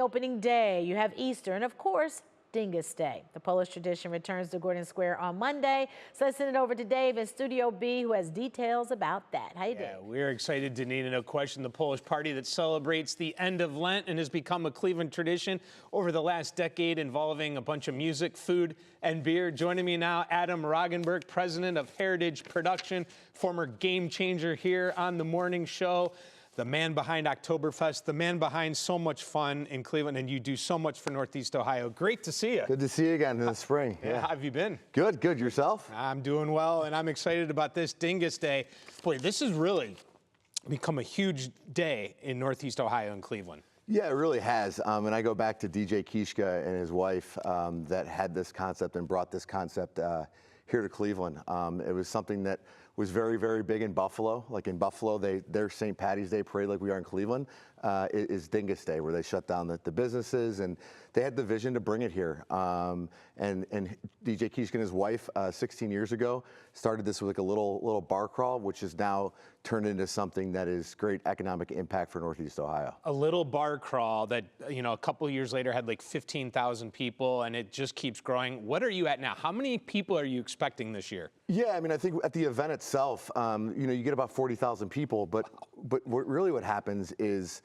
Opening day, you have Easter, and of course, Dyngus Day. The Polish tradition returns to Gordon Square on Monday. So let's send it over to Dave in Studio B, who has details about that. How you doing? We're excited, Danita. No question, the Polish party that celebrates the end of Lent and has become a Cleveland tradition over the last decade, involving a bunch of music, food, and beer. Joining me now, Adam Roggenberg, president of Heritage Production, former game changer here on the morning show. The man behind Oktoberfest, the man behind so much fun in Cleveland, and you do so much for Northeast Ohio. Great to see you. Good to see you again in the spring. Yeah. How have you been? Good, good. Yourself? I'm doing well, and I'm excited about this Dyngus Day. Boy, this has really become a huge day in Northeast Ohio and Cleveland. Yeah, it really has. And I go back to DJ Kishka and his wife that had this concept and brought this concept here to Cleveland. It was something that was very, very big in Buffalo. Like in Buffalo, their St. Patty's Day parade, like we are in Cleveland, is Dyngus Day, where they shut down the businesses, and they had the vision to bring it here. And DJ Kishka and his wife, 16 years ago, started this with like a little bar crawl, which is now turned into something that is great economic impact for Northeast Ohio. A little bar crawl that, you know, a couple of years later had like 15,000 people, and it just keeps growing. What are you at now? How many people are you expecting this year? Yeah, I mean, I think at the event itself, you know, you get about 40,000 people, but what happens is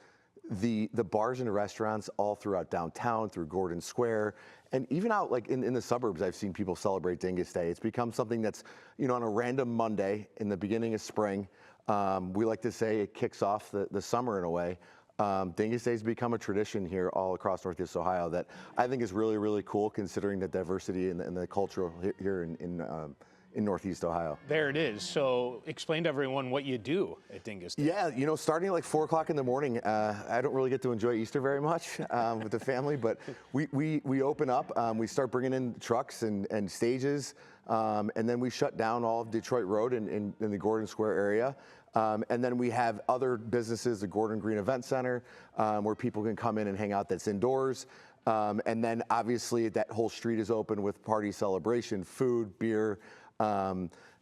the bars and the restaurants all throughout downtown, through Gordon Square, and even out like in the suburbs, I've seen people celebrate Dyngus Day. It's become something that's, you know, on a random Monday in the beginning of spring. We like to say it kicks off the summer in a way. Dyngus Day has become a tradition here all across Northeast Ohio that I think is really, really cool, considering the diversity and the culture here in Northeast Ohio. There it is. So explain to everyone what you do at Dyngus Day. Yeah, you know, starting at like 4 o'clock in the morning, I don't really get to enjoy Easter very much with the family, but we open up, we start bringing in trucks and stages, and then we shut down all of Detroit Road in the Gordon Square area. And then we have other businesses, the Gordon Green Event Center, where people can come in and hang out, that's indoors. And then obviously that whole street is open with party celebration, food, beer.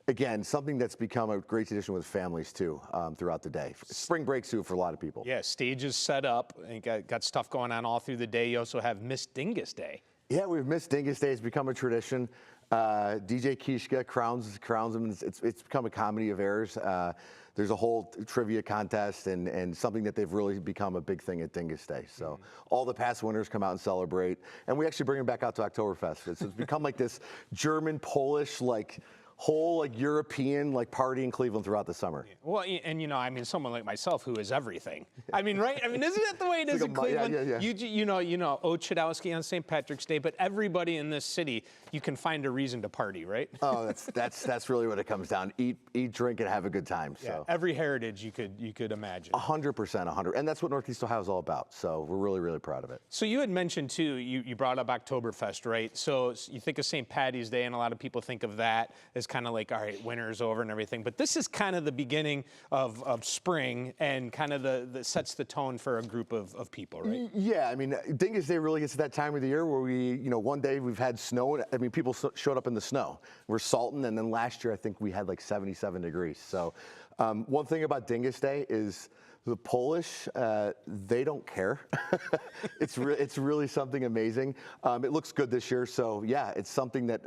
Again, something that's become a great tradition with families too, throughout the day. Spring break too for a lot of people. Yeah, stages set up, and got stuff going on all through the day. You also have Miss Dyngus Day. Yeah, we've Miss Dyngus Day. It's become a tradition. DJ Kishka crowns them. It's become a comedy of errors. There's a whole trivia contest and something that they've really become a big thing at Dyngus Day. So all the past winners come out and celebrate. And we actually bring them back out to Oktoberfest. It's become like this German, Polish, like whole like European like party in Cleveland throughout the summer. Yeah. Well, and you know, I mean, someone like myself who is everything. I mean, right? I mean, isn't that the way it is in Cleveland? Yeah. You know, Ochadowski on St. Patrick's Day, but everybody in this city, you can find a reason to party, right? Oh, that's really what it comes down. Eat, drink, and have a good time. So yeah, every heritage you could imagine. 100%, 100, and that's what Northeast Ohio is all about. So we're really, really proud of it. So you had mentioned too, you brought up Oktoberfest, right? So you think of St. Patty's Day, and a lot of people think of that as kind of like, all right, winter's over and everything, but this is kind of the beginning of spring and kind of the sets the tone for a group of people, right? Yeah, I mean, Dyngus Day really gets to that time of the year where we, you know, one day we've had snow. I mean, people showed up in the snow. We're salting, and then last year I think we had like 77 degrees. So one thing about Dyngus Day is the Polish, they don't care. It's really something amazing. It looks good this year, so yeah, it's something that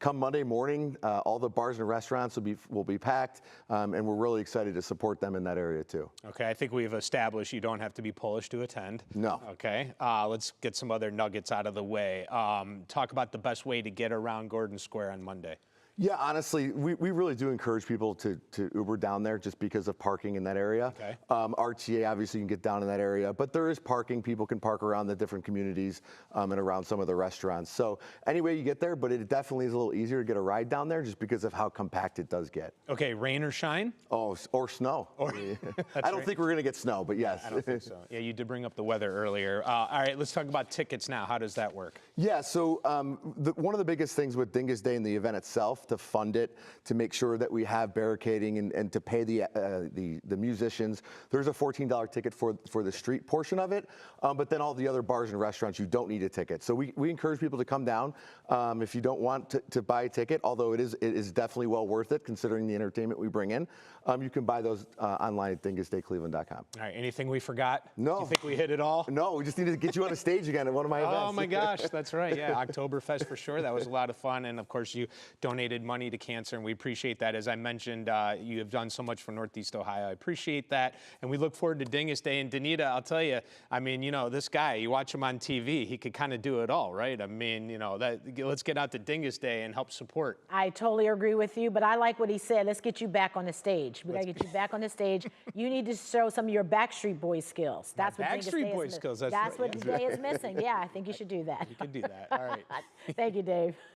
come Monday morning, all the bars and restaurants will be packed, and we're really excited to support them in that area too. Okay, I think we've established you don't have to be Polish to attend. No. Okay, let's get some other nuggets out of the way. Talk about the best way to get around Gordon Square on Monday. Yeah, honestly, we really do encourage people to Uber down there just because of parking in that area. Okay. RTA, obviously, you can get down in that area, but there is parking. People can park around the different communities and around some of the restaurants. So anyway, you get there, but it definitely is a little easier to get a ride down there just because of how compact it does get. Okay, rain or shine? Oh, or snow. I don't think we're going to get snow, but yes. I don't think so. Yeah, you did bring up the weather earlier. All right, let's talk about tickets now. How does that work? Yeah, so one of the biggest things with Dyngus Day and the event itself, to fund it, to make sure that we have barricading and to pay the musicians. There's a $14 ticket for the street portion of it, but then all the other bars and restaurants, you don't need a ticket. So we encourage people to come down if you don't want to buy a ticket, although it is definitely well worth it considering the entertainment we bring in. You can buy those online at dingusdaycleveland.com. All right, anything we forgot? No. Do you think we hit it all? No, we just needed to get you on a stage again at one of my events. Oh my gosh, that's right. Yeah, Oktoberfest for sure. That was a lot of fun. And of course, you donated money to cancer, and we appreciate that. As I mentioned, you have done so much for Northeast Ohio. I appreciate that. And we look forward to Dingus Day. And Danita, I'll tell you, I mean, you know, this guy, you watch him on TV, he could kind of do it all, right? I mean, you know, let's get out to Dingus Day and help support. I totally agree with you, but I like what he said. Let's get you back on the stage. We got to get you back on the stage. You need to show some of your Backstreet Boys skills. That's what Dingus Day Backstreet Boys is skills. That's right. what today is missing. Yeah, I think you should do that. You can do that. All right. Thank you, Dave.